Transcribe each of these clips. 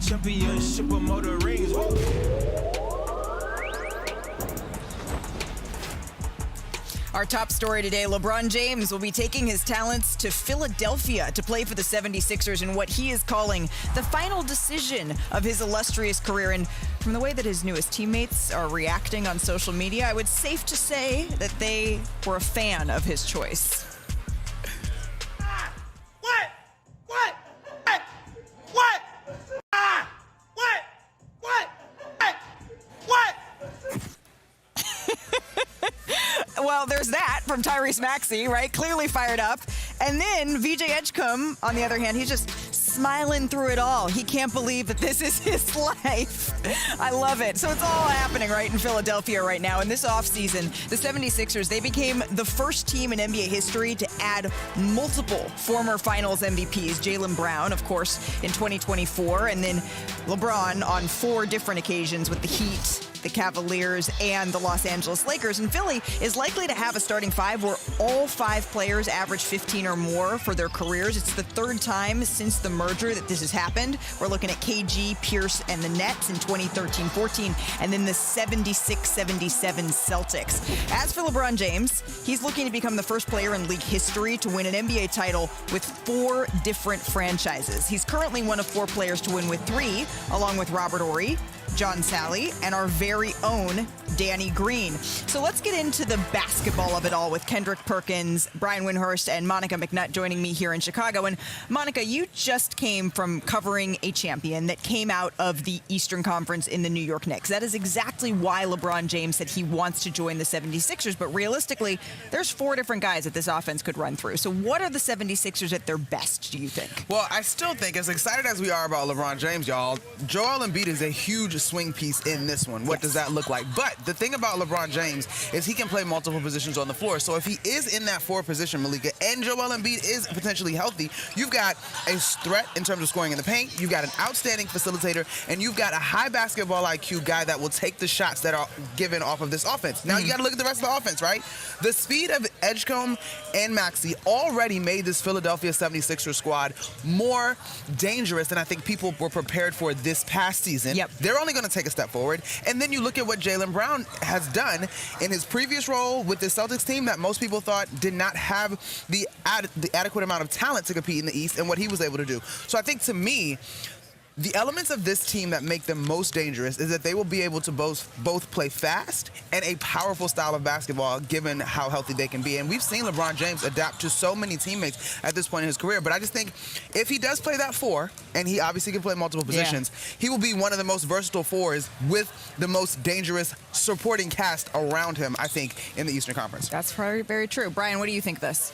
championship of motor rings. Woo! Our top story today, LeBron James will be taking his talents to Philadelphia to play for the 76ers in what he is calling the final decision of his illustrious career. And from the way that his newest teammates are reacting on social media, I would safe to say that they were a fan of his choice. Well, there's that from Tyrese Maxey, right? Clearly fired up. And then VJ Edgecombe, on the other hand, he's just smiling through it all. He can't believe that this is his life. I love it. So it's all happening right in Philadelphia right now. In this offseason, the 76ers, they became the first team in NBA history to add multiple former finals MVPs. Jaylen Brown, of course, in 2024, and then LeBron on 4 different occasions with the Heat, the Cavaliers, and the Los Angeles Lakers. And Philly is likely to have a starting 5 where all 5 players average 15 or more for their careers. It's the 3rd time since the merger that this has happened. We're looking at KG, Pierce, and the Nets in 2013-14, and then the 76-77 Celtics. As for LeBron James, he's looking to become the first player in league history to win an NBA title with 4 different franchises. He's currently one of 4 players to win with 3, along with Robert Horry, John Sally, and our very own Danny Green. So let's get into the basketball of it all with Kendrick Perkins, Brian Windhorst, and Monica McNutt joining me here in Chicago. And Monica, you just came from covering a champion that came out of the Eastern Conference in the New York Knicks. That is exactly why LeBron James said he wants to join the 76ers. But realistically, there's 4 different guys that this offense could run through. So what are the 76ers at their best, do you think? Well, I still think, as excited as we are about LeBron James, y'all, Joel Embiid is a huge swing piece in this one. What does that look like? But the thing about LeBron James is he can play multiple positions on the floor. So if he is in that 4 position, Malika, and Joel Embiid is potentially healthy, you've got a threat in terms of scoring in the paint, you've got an outstanding facilitator, and you've got a high basketball IQ guy that will take the shots that are given off of this offense. Now you got to look at the rest of the offense, right? The speed of Edgecombe and Maxey already made this Philadelphia 76ers squad more dangerous than I think people were prepared for this past season. Yep. They're only going to take a step forward. And then you look at what Jaylen Brown has done in his previous role with the Celtics team that most people thought did not have the adequate amount of talent to compete in the East, and what he was able to do. So I think, to me, the elements of this team that make them most dangerous is that they will be able to both play fast and a powerful style of basketball, given how healthy they can be. And we've seen LeBron James adapt to so many teammates at this point in his career. But I just think if he does play that 4, and he obviously can play multiple positions, he will be one of the most versatile 4s with the most dangerous supporting cast around him, I think, in the Eastern Conference. That's very, very true. Brian, what do you think of this?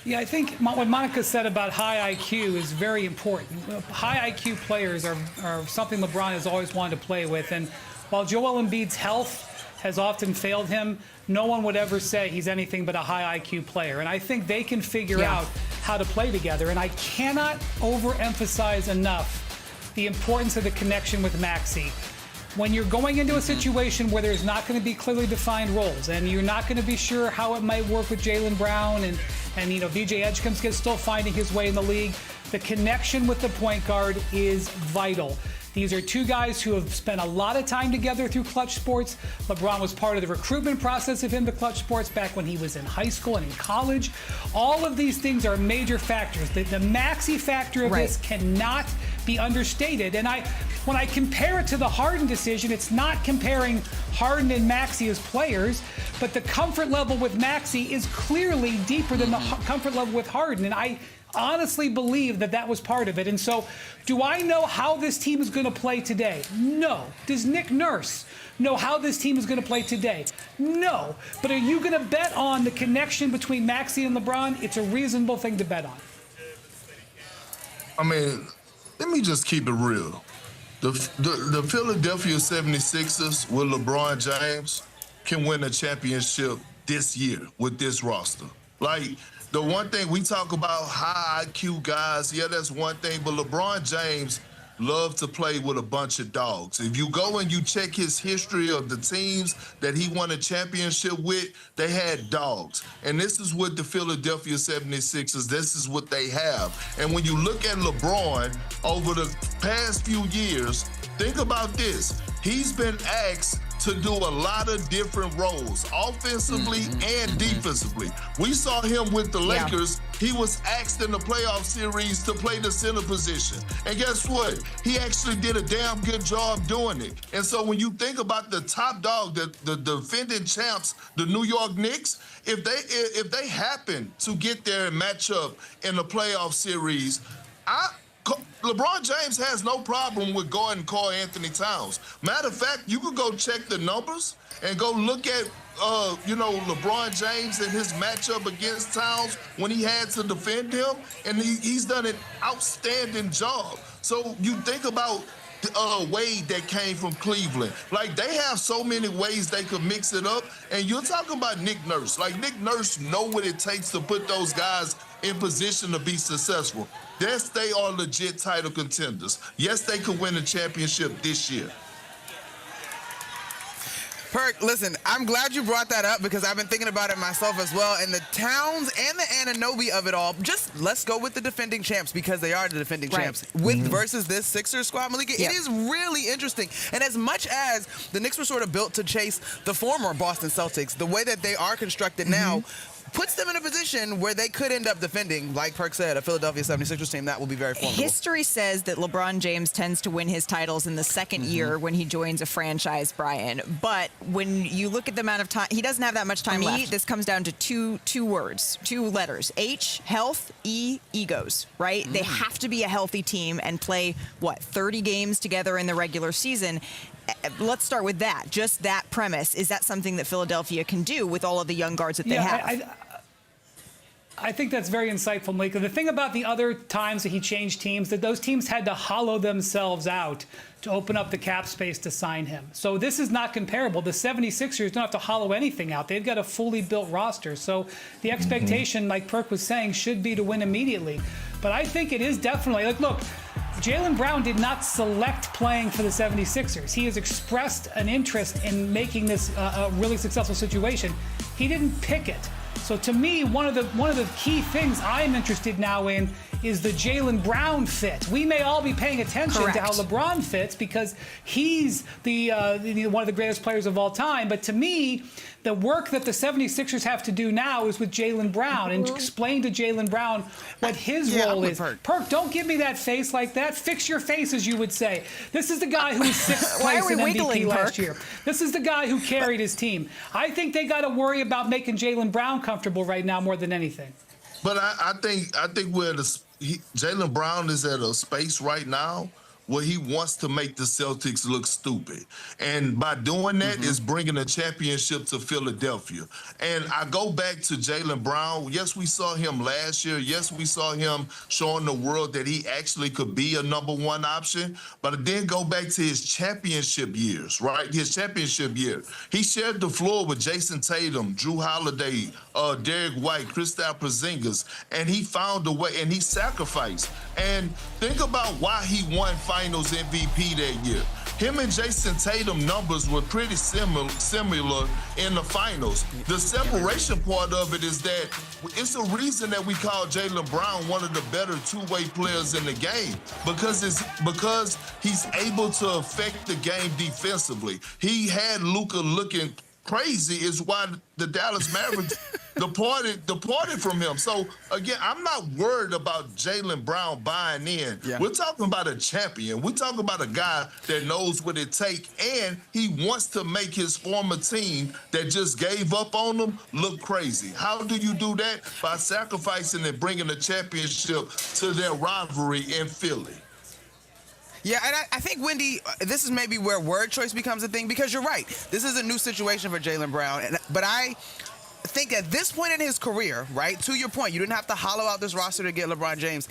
Yeah, I think what Monica said about high IQ is very important. High IQ players are something LeBron has always wanted to play with. And while Joel Embiid's health has often failed him, no one would ever say he's anything but a high IQ player. And I think they can figure out how to play together. And I cannot overemphasize enough the importance of the connection with Maxey. When you're going into a situation where there's not going to be clearly defined roles, and you're not going to be sure how it might work with Jaylen Brown, and you know, VJ Edgecombe's still finding his way in the league, the connection with the point guard is vital. These are 2 guys who have spent a lot of time together through Clutch Sports. LeBron was part of the recruitment process of him to Clutch Sports back when he was in high school and in college. All of these things are major factors. The Maxey factor of this cannot be understated. And when I compare it to the Harden decision, it's not comparing Harden and Maxey as players, but the comfort level with Maxey is clearly deeper than the comfort level with Harden. And I honestly believe that that was part of it. And so, do I know how this team is going to play today? No. Does Nick Nurse know how this team is going to play today? No. But are you going to bet on the connection between Maxey and LeBron? It's a reasonable thing to bet on. I mean, let me just keep it real. The Philadelphia 76ers with LeBron James can win a championship this year with this roster. Like, the one thing we talk about, high IQ guys, yeah, that's one thing, but LeBron James loved to play with a bunch of dogs. If you go and you check his history of the teams that he won a championship with, they had dogs. And this is what the Philadelphia 76ers, this is what they have. And when you look at LeBron over the past few years, think about this. He's been asked to do a lot of different roles, offensively and defensively. We saw him with the Lakers. He was asked in the playoff series to play the center position. And guess what? He actually did a damn good job doing it. And so when you think about the top dog, the defending champs, the New York Knicks, if they happen to get there and match up in the playoff series, LeBron James has no problem with guarding Karl Anthony Towns. Matter of fact, you could go check the numbers and go look at, LeBron James and his matchup against Towns when he had to defend him, and he's done an outstanding job. So you think about Wade that came from Cleveland. Like, they have so many ways they could mix it up, and you're talking about Nick Nurse. Like, Nick Nurse know what it takes to put those guys in position to be successful. Yes, they are legit title contenders. Yes, they could win a championship this year. Perk, listen, I'm glad you brought that up because I've been thinking about it myself as well. And the Towns and the Anunoby of it all, just let's go with the defending champs because they are the defending champs. Versus this Sixers squad, Malika, it is really interesting. And as much as the Knicks were sort of built to chase the former Boston Celtics, the way that they are constructed now puts them in a position where they could end up defending, like Perk said, a Philadelphia 76ers team that will be very formidable. History says that LeBron James tends to win his titles in the second year when he joins a franchise, Brian. But when you look at the amount of time, he doesn't have that much time left. This comes down to two words, two letters. H, health, E, egos, right? They have to be a healthy team and play, 30 games together in the regular season. Let's start with that. Just that premise. Is that something that Philadelphia can do with all of the young guards that they have? I think that's very insightful, Malika. The thing about the other times that he changed teams, that those teams had to hollow themselves out to open up the cap space to sign him. So this is not comparable. The 76ers don't have to hollow anything out. They've got a fully built roster. So the expectation, like Perk was saying, should be to win immediately. But I think it is definitely, look, Jaylen Brown did not select playing for the 76ers. He has expressed an interest in making this a really successful situation. He didn't pick it. So to me, one of the key things I'm interested now in is the Jaylen Brown fit. We may all be paying attention to how LeBron fits because he's one of the greatest players of all time. But to me, the work that the 76ers have to do now is with Jaylen Brown and explain to Jaylen Brown what his role is. Perk, don't give me that face like that. Fix your face, as you would say. This is the guy who was sixth place in MVP last year. This is the guy who carried his team. I think they got to worry about making Jaylen Brown comfortable right now more than anything. But I think where Jaylen Brown is at a space right now where he wants to make the Celtics look stupid. And by doing that is bringing a championship to Philadelphia. And I go back to Jaylen Brown. Yes, we saw him last year. Yes, we saw him showing the world that he actually could be a #1 option. But then go back to his championship years, right? His championship year. He shared the floor with Jason Tatum, Drew Holiday, Derek White, Kristaps Porzingis, and he found a way, and he sacrificed. And think about why he won Finals MVP that year. Him and Jason Tatum numbers were pretty similar in the finals. The separation part of it is that it's a reason that we call Jaylen Brown one of the better two-way players in the game because he's able to affect the game defensively. He had Luka looking crazy is why the Dallas Mavericks departed from him. So, again, I'm not worried about Jaylen Brown buying in. We're talking about a champion. We're talking about a guy that knows what it takes, and he wants to make his former team that just gave up on him look crazy. How do you do that? By sacrificing and bringing a championship to their rivalry in Philly. Yeah, and I think, Wendy, this is maybe where word choice becomes a thing because you're right. This is a new situation for Jaylen Brown. But I think at this point in his career, right, to your point, you didn't have to hollow out this roster to get LeBron James.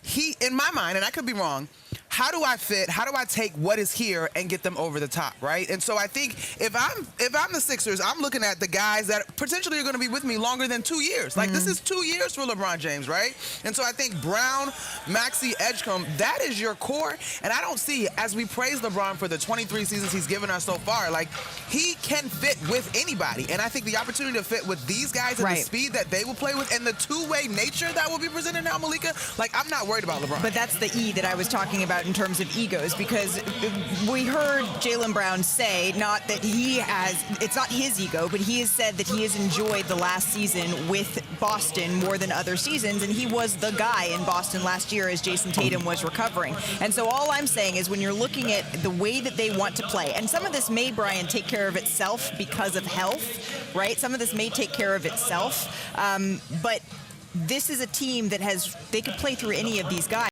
He, in my mind, and I could be wrong, how do I fit? How do I take what is here and get them over the top, right? And so I think if I'm the Sixers, I'm looking at the guys that potentially are going to be with me longer than 2 years. Like this is 2 years for LeBron James, right? And so I think Brown, Maxey, Edgecombe, that is your core. And I don't see, as we praise LeBron for the 23 seasons he's given us so far, like he can fit with anybody. And I think the opportunity to fit with these guys and the speed that they will play with and the two-way nature that will be presented now, Malika, like I'm not worried about LeBron. But that's the E that I was talking about in terms of egos, because we heard Jaylen Brown say, not that he has, it's not his ego, but he has said that he has enjoyed the last season with Boston more than other seasons, and he was the guy in Boston last year as Jason Tatum was recovering. And so all I'm saying is when you're looking at the way that they want to play, and some of this may, Brian, take care of itself because of health, right? Some of this may take care of itself, but this is a team that they could play through any of these guys.